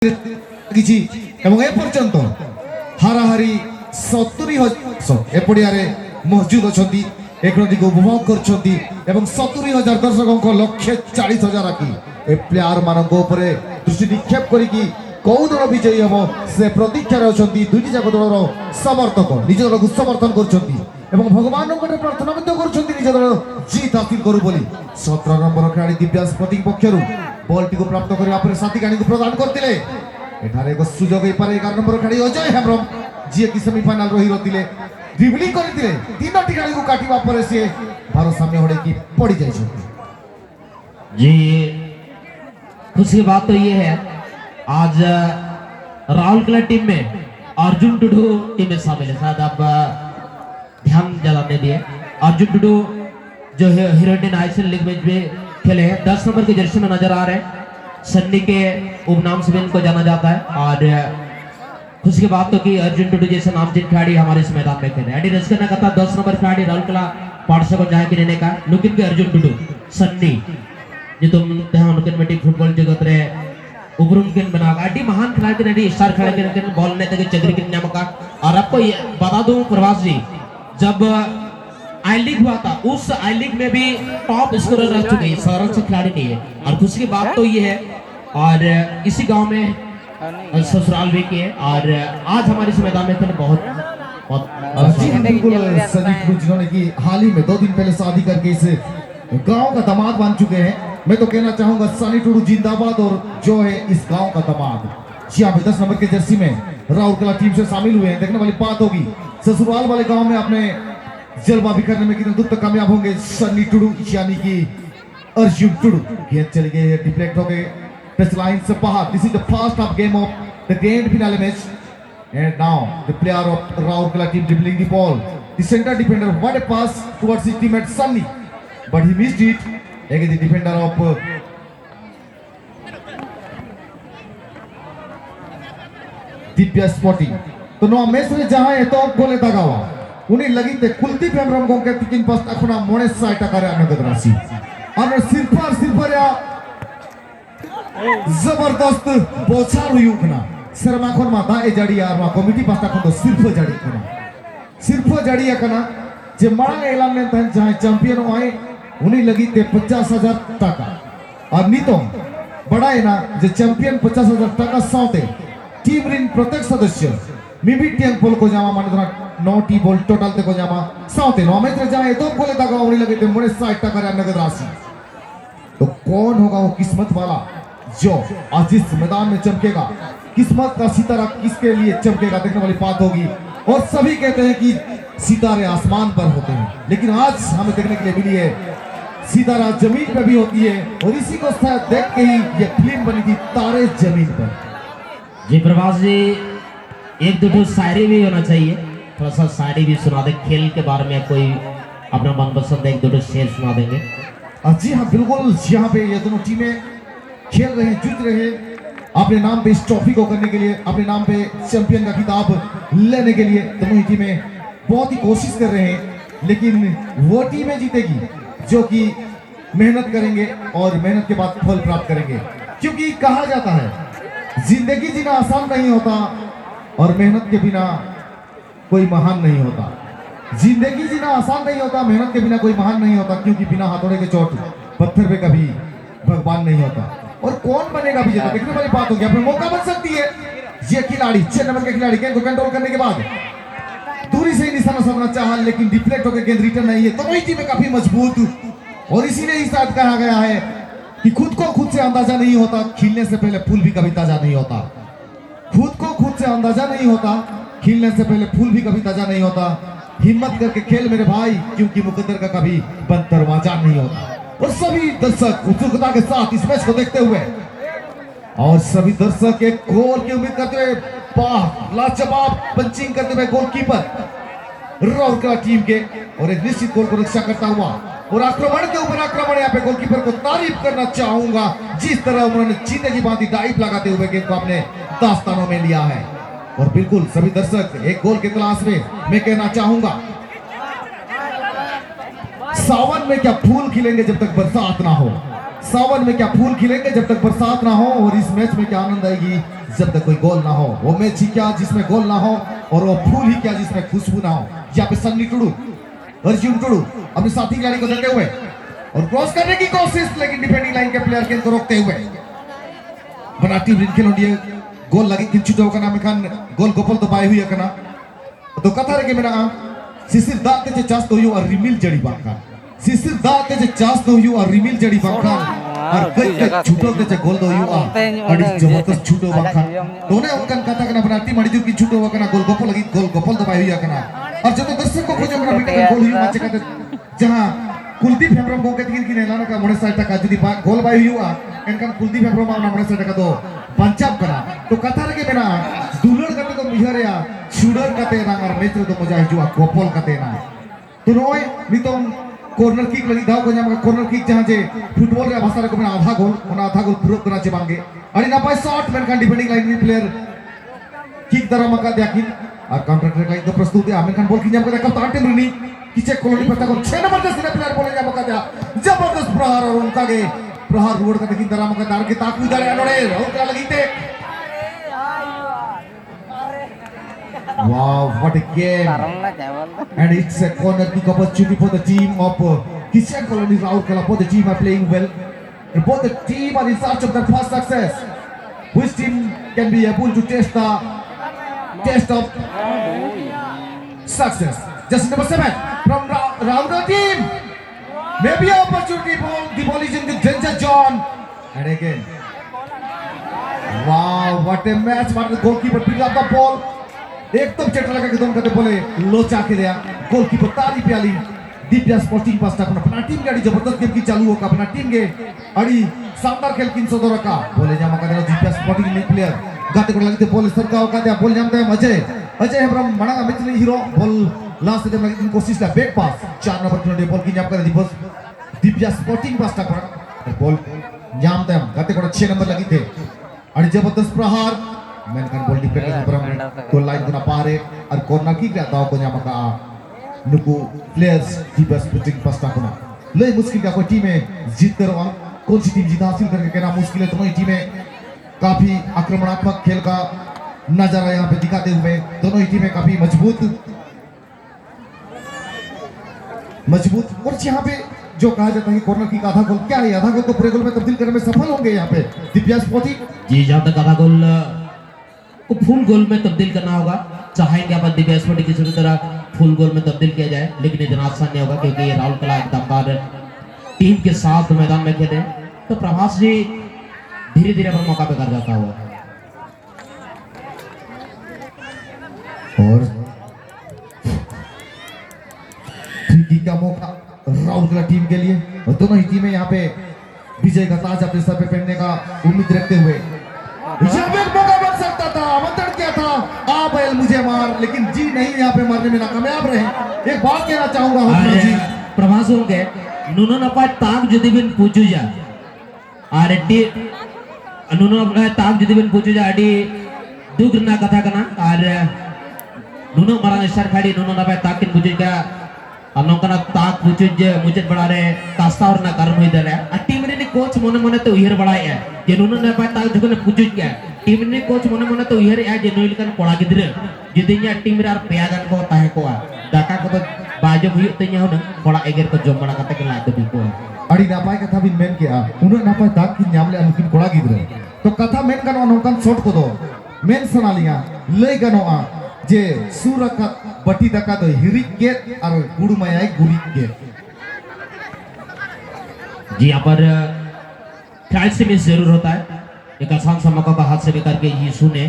କିଛି ଏବଂ ଏ ପର୍ଯ୍ୟନ୍ତ ହାରାହାରି 70,000 ଏ ପଡ଼ିଆରେ ମହଜୁଦ ଅଛନ୍ତି, ଏ ଖେଳଟିକୁ ଉପଭୋଗ କରୁଛନ୍ତି ଏବଂ 70,000 ଦର୍ଶକଙ୍କ 140,000 ଆଖି ଏ ପ୍ଲେୟାର ମାନଙ୍କ ଉପରେ ଦୃଷ୍ଟି ନିକ୍ଷେପ କରିକି କୋଉ ଦଳ ବିଜୟୀ ହେବ ସେ ପ୍ରତୀକ୍ଷାରେ ଅଛନ୍ତି। ଦୁଇଟି ଯାକ ଦଳର ସମର୍ଥକ ନିଜ ଦଳକୁ ସମର୍ଥନ କରୁଛନ୍ତି ଏବଂ ଭଗବାନଙ୍କ ପ୍ରାର୍ଥନା ମଧ୍ୟ କରୁଛନ୍ତି ନିଜ ଦଳ ଜିତ ହାସିଲ କରୁ ବୋଲି। 17 ନମ୍ବର ଖେଳାଳି ଦିବ୍ୟାଂଶ ପ୍ରତୀକ ପକ୍ଷରୁ ବଲଟିକୁ ପ୍ରାପ୍ତ କରିବା ପରେ ସାଥୀଗାଣୀକୁ ପ୍ରଦାନ କରିଥିଲେ। ଏଠାରେ ଏକ ସୁଯୋଗ ହେଇପାରେ 11 ନମ୍ବର ଖେଳାଳି ଅଜୟ ହେମ୍ରମ ଯିଏକି ସେମିଫାଇନାଲର ହିରୋ ଥିଲେ, ଡ୍ରିବଲିଂ କରିଥିଲେ, ତିନୋଟି ଖେଳାଳିକୁ କାଟିବା ପରେ ସେ ଭାରସାମ୍ୟ ହରେଇକି ପଡ଼ି ଯାଇଛନ୍ତି। जी खुशी की बात तो ये है आज राहुल कला टीम में अर्जुन टुडू टीम में शामिल है। शायद आप ध्यान जलाने दिए अर्जुन टुडू जो है हीरो इंडियन आईसीएल लीग में भी खेले हैं, 10 नंबर के जर्सी में नजर आ रहे हैं। सन्नी के उपनाम से भी इनको जाना जाता है और खुशी की बात तो कि अर्जुन टुडू जैसे नामचीन खिलाड़ी हमारे इस मैदान में खेले। एडी रस्कर ने कहा 10 नंबर खिलाड़ी राहुल कला पार्श्व को जाए कि रहने का लेकिन के अर्जुन टुडू सन्नी जो तुम उनके फुटबॉल जगत रे उपरुम के बना अड्डी महान खिलाड़ी ने स्टार खिलाड़ी के बॉल ने तक चक्री के नाम का। और आपको बता दूं प्रवास जी, जब आई लीग हुआ था उस आई लीग में भी टॉप स्कोरर रह चुके हैं, संरक्षक खिलाड़ी नहीं है। और खुशी की बात तो ये है और इसी गांव में ससुराल भी किए और आज हमारे इस मैदान में खेले बहुत जिन्होंने की हाल ही में 2 दिन पहले शादी करके इस गांव का दामाद बन चुके हैं। मैं तो कहना चाहूंगा सनी टुडू जिंदाबाद और जो है इस गांव का दामाद। जी हाँ, 10 नंबर के जर्सी में राहुल कला टीम से शामिल हुए हैं। देखने वाली बात होगी ससुराल वाले गांव में अपने जलवा बिखरने में कितने दूर तक कामयाब होंगे सनी टुडू यानी कि अर्जुन टुडू। गेंद चली गई है, डिफ्लेक्ट हो गए टच लाइन से बाहर। This is the first half game of the grand finale match and now the player of Rahul Kala team dribbling the ball, the center defender, what a pass towards his teammate Sunny but he missed it. Again the defender of Divya Sporting तो no match में जहां है तो गोले दगावा उन्हें लगी थे कुलदीप हेम्ब्रम को के तीन पास अखना मोने साइटा करे अनगद राशि और सिर्फ या जबरदस्त बोछार हुई उखना सरमाखन माता ए जड़ी यार मा कमिटी पास्ता खन तो सिर्फ जड़ी कना जे मांग ऐलान ने तन जहां चैंपियन आए उन्हें लगी थे 50,000 टका और नहीं तो बड़ा है ना जे चैंपियन 50,000 टका साथे टीम रिन प्रत्येक सदस्य मी भी टीम पोल को जामा माने तो 9 टी बॉल टोटल ते को जामा साथे नो मैच जाए तो गोले तक उन्हें लगे थे मोने 60 टका नगद राशि। तो कौन होगा वो किस्मत वाला जो आज इस मैदान में चमकेगा? किस्मत का सितारा किसके लिए चमकेगा देखने वाली बात होगी। और सभी कहते हैं कि सितारे आसमान पर होते हैं, लेकिन आज हमें देखने के लिए मिली है सितारा जमीन पर भी होती है और इसी को देख के ही ये फिल्म बनी थी तारे जमीन पर। जी प्रवास जी, एक दो शायरी भी होना चाहिए, थोड़ा सा शायरी भी सुना दे खेल के बारे में, कोई अपना मनपसंद एक दो शेर सुना देंगे। जी हाँ बिल्कुल, यहाँ पे ये दोनों टीमें खेल रहे हैं, जीत रहे हैं अपने नाम पे इस ट्रॉफी को करने के लिए, अपने नाम पे चैंपियन का खिताब लेने के लिए। दोनों ही टीमें बहुत ही कोशिश कर रहे हैं, लेकिन वो टीमें जीतेगी जो कि मेहनत करेंगे और मेहनत के बाद फल प्राप्त करेंगे। क्योंकि कहा जाता है जिंदगी जीना आसान नहीं होता और मेहनत के बिना कोई महान नहीं होता। जिंदगी जीना आसान नहीं होता, मेहनत के बिना कोई महान नहीं होता, क्योंकि बिना हथौड़े के चोट पत्थर पे कभी भगवान नहीं होता। और कौन बनेगा विजेता देखने वाली बात होगी। अपने मौका बन सकती है ये खिलाड़ी 6 नंबर के खिलाड़ी गेंद को कंट्रोल करने के बाद दूरी से ही निशाना साधना चाहा, लेकिन डिफ्लेक्ट होकर गेंद रिटर्न नहीं है। तो वही टीम काफी मजबूत और इसीलिए ही शायद कहा गया है कि खुद को खुद से अंदाजा नहीं होता, खिलने से पहले फूल भी कभी ताजा नहीं होता। खुद को खुद से अंदाजा नहीं होता, खिलने से पहले फूल भी कभी ताजा नहीं होता। हिम्मत करके खेल मेरे भाई, क्योंकि मुकद्दर का कभी बंद दरवाजा नहीं होता। और सभी दर्शक उत्सुकता के साथ इस मैच को देखते हुए और सभी दर्शक एक गोल की उम्मीद करते हुए लाजवाब पंचिंग करते हुए गोलकीपर राहुल कला टीम के और एक निश्चित गोल को रक्षा करता हुआ और आक्रमण के ऊपर आक्रमण। यहाँ पे गोलकीपर को तारीफ करना चाहूंगा जिस तरह उन्होंने चीते की बात डाइव लगाते हुए गेंद को अपने दास्तानों में लिया है। और बिल्कुल सभी दर्शक एक गोल की तलाश में मैं कहना चाहूंगा सावन में क्या फूल खिलेंगे जब तक बरसात ना हो। सावन में क्या फूल खिलेंगे जब तक बरसात ना हो। और इस मैच में क्या आनंद आएगी जब तक कोई गोल ना हो। वो मैच ही क्या जिसमें गोल ना हो, और वो फूल ही क्या जिसमें खुशबू ना हो। यहाँ पे सन्नी टुडू, अर्जुन टुडू अपने साथी खिलाड़ी को देते हुए और क्रॉस करने की कोशिश, लेकिन डिफेंडिंग लाइन के प्लेयर के को रोकते हुए बनाती रिंकेल गोल lagi kincudo kana mekan gol gopol to bai huya kana to kata rege mena sisir daat te chas to yu ar rimil jadi bangka sisir daat te chas to yu ar rimil jadi bangka ar kai chudo te gol do yu adi jabardast chudo bangka to ne unkan kata kana banati madi ju kincudo kana gol gopol lagi gol gopol to bai huya kana ar joto darshak ko khojo kana bita gol yu mache kata jahan Kuldeep Hembrom को कहते हैं कि नेलाना का मोड़े side तक आजुदी गोल by हुआ इनका कुलदीप हेम्ब्रम आना मोड़े साइड का तो पंचाब करा तो कथा रखे मेरा दुलर करते तो मिहर या शूटर करते ना और मैच तो मजा हिजुआ गोपोल करते ना तो नोए नितों कॉर्नर किक लगी दाव को जाम कॉर्नर किक जहाँ जे फुटबॉल रे भाषा रे को मेरा आधा गोल पूरा करना चे बांगे अरे ना पाए शॉट मैन का डिफेंडिंग लाइन में प्लेयर किक दरा मका दियाकिन और काउंटर अटैक लाइन तो प्रस्तुत है आमिर खान बॉल की जाम को देखा तांटे मुनी किचे कॉलोनी पता को 6 नंबर के सीने प्लेयर बोले जाम का दिया जबरदस्त प्रहार और उनका के प्रहार रोड का देखिन दरा मका दार के ताकू दारे अनोड़े और क्या लगी थे wow what a game and it's a corner kick opportunity for the team of Kishan Colony Raurkela. Both the team are playing well and both the team are in search of their first success. Which team can be able to test of success? Just number 7 from Raurkela team. Maybe an opportunity for the ball is in the danger zone. And again, wow, what a match! What the goalkeeper picked up the ball. एकदम चेटा लगा के दोनों कहते बोले लोचा के दिया goalkeeper ताली प्याली दिव्या स्पोर्टिंग पास्टा अपना टीम गाड़ी जबरदस्त गेम की चालू होगा अपना टीम के अड़ी शानदार खेल किन सोदो रखा बोले जामा का दिया दिव्या स्पोर्टिंग लीग प्लेयर गाते को लगते बोले सरका होगा दिया बोल जामते हैं अजय हेम्ब्रम मना का मिचली हीरो बॉल लास्ट से लगी कोशिश ला बैक पास 4 नंबर की बॉल की जाम कर दी बस दिव्या स्पोर्टिंग पास्टा पर बॉल जामते हैं गाते को 6 नंबर लगी थे अड़ी जबरदस्त प्रहार mainkan bol di belakang berang goal line kuna pare ar corner kick ya tahu punya maka nuku players di bas puting pasta kuna ले मुश्किल का कोई टीम है जीत कर कौन सी टीम जीत हासिल करके कहना मुश्किल है दोनों ही टीमें काफी आक्रमणात्मक खेल का नजारा यहाँ पे दिखाते हुए दोनों ही टीमें काफी मजबूत और यहाँ पे जो कहा जाता है कॉर्नर किक आधा गोल क्या है आधा गोल को पूरे गोल में तब्दील करने में सफल होंगे यहाँ पे दिव्या स्पोर्टिंग जी जहाँ तक आधा गोल को फुल गोल में तब्दील करना होगा चाहेंगे अपन दिव्या स्पोर्टिंग की किसी तरह फुल गोल में तब्दील किया जाए लेकिन इतना आसान नहीं होगा क्योंकि ये राउरकेला एक दमदार टीम के साथ मैदान में खेले तो प्रभास जी धीरे धीरे अपना मौका पे कर जाता हुआ और फ्री का मौका राउरकेला टीम के लिए और दोनों ही टीमें यहाँ पे विजय का ताज अपने सर पे पहनने का उम्मीद रखते हुए मौका बन सकता था आमंत्रण किया था आप मुझे मार लेकिन जी नहीं यहाँ पे मारने में नाकामयाब रहे एक बात कहना चाहूंगा जी प्रभास होंगे नुनो नपा ताक जुदीबिन पूछुजा आरटी नुनो नपा ताक जुदीबिन पूछुजा आडी दुगना कथा कना और नुनो मरांग सरखाड़ी नुनो नपा ताक किन पूछुजा नौकना ताक पूछुज मुझे बड़ा रे कास्ता और ना कर्म हुई दले टीम ने कोच मोने मोने तो उहर बड़ा है जे नुनो नपा ताक जगन पूछुज क्या टीम ने कोच मोने मोने तो उहर है जे नोइल कन कोड़ा गिद्रे जुदिnya टीम रे आर पेयागान को ताहे को दाका को तो बाजो हुई तenya हुन कोड़ा एगर को जम बड़ा कते के ला तो बिको अड़ी नापाय कथा बिन मेन किया उन नापाय ताक की ᱧᱟᱢ ले अनुकिन कोड़ा गिद्रे तो कथा मेन गनो नोकन शॉट को दो मेन सनालिया लय गनोआ जे सूरका बटी दका दो हिरिक के और गुड़मयाई गुरिक के जी यहाँ पर ख्याल से मिस जरूर होता है एक आसान सा मौका का हाथ से लेकर के ये सुने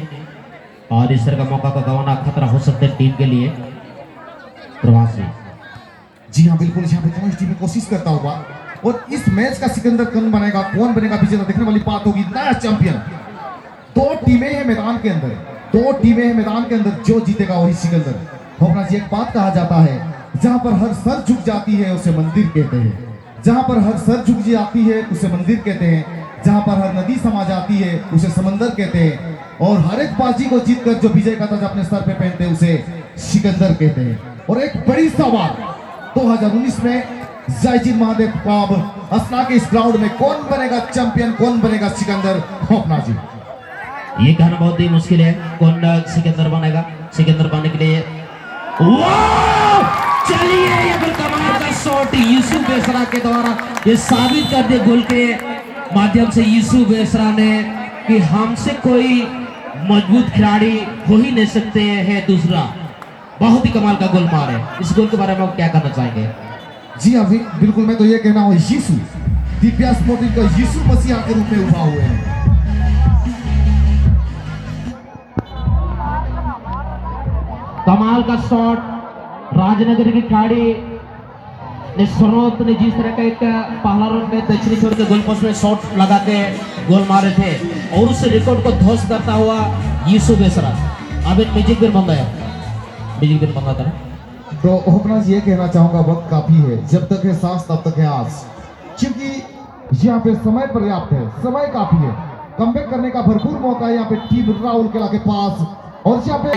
और इस तरह का मौका का गंवाना खतरा हो सकता है टीम के लिए प्रभास जी हाँ बिल्कुल यहाँ पे दोनों टीम कोशिश करता होगा और इस मैच का सिकंदर कौन बनेगा कौन बनेगा विजेता देखने वाली बात होगी नया चैंपियन दो टीमें हैं मैदान के अंदर जो जीतेगा वही सिकंदर होगा जी एक बात कहा जाता है जहां पर हर सर झुक जाती है उसे मंदिर कहते हैं जहां पर हर सर झुक जाती है उसे मंदिर कहते हैं जहां पर हर नदी समा जाती है उसे समंदर कहते हैं और हर एक बाजी को जीतकर जो विजय का ताज अपने सर पे पहनते हैं उसे सिकंदर कहते हैं और एक बड़ी सवाल 2019 में जयजीत महादेव काब असना के इस ग्राउंड में कौन बनेगा चैंपियन कौन बनेगा सिकंदर होपना जी ये कहना बहुत ही मुश्किल है कौन सिकंदर बनेगा। सिकंदर बनने के लिए वाह! चलिए ये फिर कमाल का शॉट यूसुफ बेसरा के द्वारा ये साबित कर दिया गोल के माध्यम से यूसुफ बेसरा ने कि हमसे कोई मजबूत खिलाड़ी हो ही नहीं सकते हैं। दूसरा बहुत ही कमाल का गोल मारे। इस गोल के बारे में आप क्या कहना चाहेंगे? जी हाँ बिल्कुल, मैं तो ये कहना हूँ यीशु दिव्या स्पोर्टिंग का यीशु मसीहा के रूप में उभा हुए हैं। कमाल का शॉट राजनगर की खिलाड़ी ने सरोत ने जिस तरह का एक पहला राउंड में दक्षिणी छोर के गोल पोस्ट में शॉट लगा के गोल मारे थे और उस रिकॉर्ड को ध्वस्त करता हुआ यीशु बेसरा अब एक म्यूजिक बिन बंदा था। तो ओपनर्स ये कहना चाहूंगा वक्त काफी है, जब तक है सांस तब तक है आस, क्योंकि यहाँ पे समय पर्याप्त है, समय काफी है, कमबैक करने का भरपूर मौका है यहाँ पे टीम राउरकेला के पास। और यहाँ पे